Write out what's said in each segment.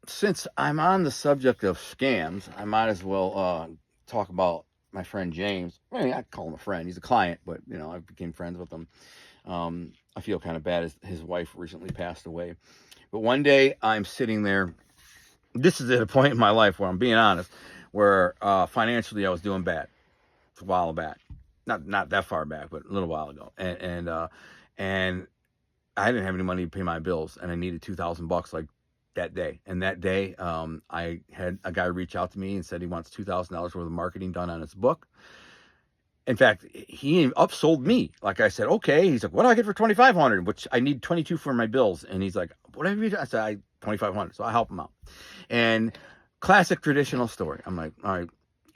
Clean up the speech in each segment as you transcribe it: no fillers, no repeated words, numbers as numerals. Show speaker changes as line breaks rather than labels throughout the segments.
since I'm on the subject of scams, I might as well talk about my friend James. I mean, I call him a friend. He's a client, but I became friends with him. I feel kind of bad as his wife recently passed away. But one day I'm sitting there. This is at a point in my life where I'm being honest, where financially I was doing bad. It's a while back, not that far back, but a little while ago, and I didn't have any money to pay my bills, and I needed $2,000 like that day. And that day, I had a guy reach out to me and said he wants $2,000 worth of marketing done on his book. In fact, he upsold me. Like I said, okay. He's like, what do I get for 2,500? Which I need 22 for my bills. And he's like, whatever you do. I said, 2,500. So I help him out. And classic traditional story. I'm like, all right,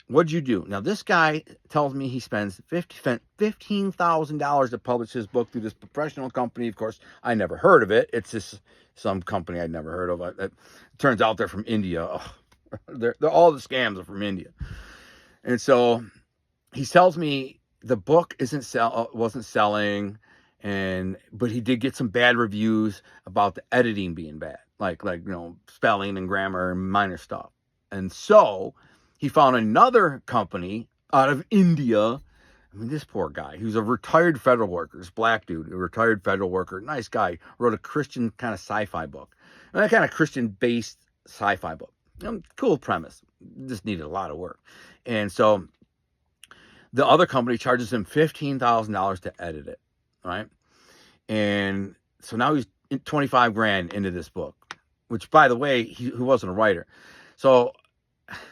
what'd you do? Now this guy tells me he spends $15,000 to publish his book through this professional company. Of course, I never heard of it. It's just some company I'd never heard of. It turns out they're from India. Oh, they're all the scams are from India. And so he tells me the book wasn't selling, but he did get some bad reviews about the editing being bad, like spelling and grammar and minor stuff. And so he found another company out of India. I mean, this poor guy, he was a retired federal worker, this black dude, a retired federal worker, nice guy, wrote a Christian kind of sci-fi book, and that kind of Christian-based sci-fi book. Cool premise, just needed a lot of work. And so the other company charges him $15,000 to edit it, right? And so now he's 25 grand into this book, which, by the way, he wasn't a writer. So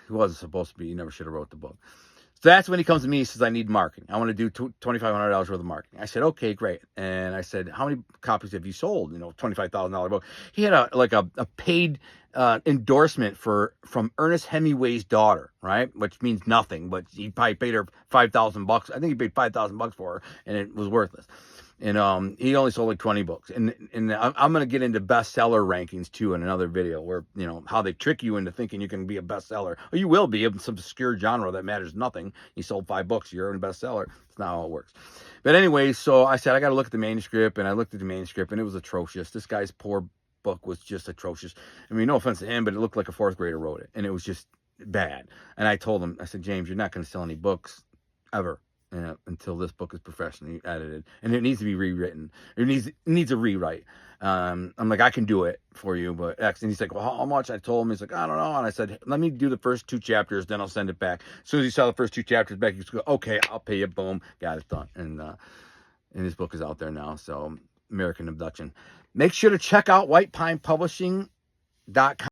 he wasn't supposed to be. He never should have wrote the book. So that's when he comes to me. He says, I need marketing. I want to do $2,500 worth of marketing. I said, okay, great. And I said, how many copies have you sold? $25,000 book. He had a paid endorsement from Ernest Hemingway's daughter, right? Which means nothing, but he probably paid her $5,000. I think he paid $5,000 for her, and it was worthless. And he only sold like 20 books. And I'm going to get into bestseller rankings too in another video where, how they trick you into thinking you can be a bestseller. Or you will be in some obscure genre that matters nothing. You sold 5 books, you're a bestseller. That's not how it works. But anyway, so I said, I got to look at the manuscript, and I looked at the manuscript, and it was atrocious. This guy's poor book was just atrocious. I mean, no offense to him, but it looked like a 4th grader wrote it, and it was just bad. And I told him, I said, James, you're not going to sell any books ever. Until this book is professionally edited, and it needs to be rewritten. It needs a rewrite. I'm like, I can do it for you, but X. And he's like, well, how much? I told him. He's like, I don't know. And I said, let me do the first 2 chapters, then I'll send it back. As soon as he saw the first 2 chapters back, he's like, okay, I'll pay you. Boom, got it done. And his book is out there now. So American Abduction. Make sure to check out whitepinepublishing.com.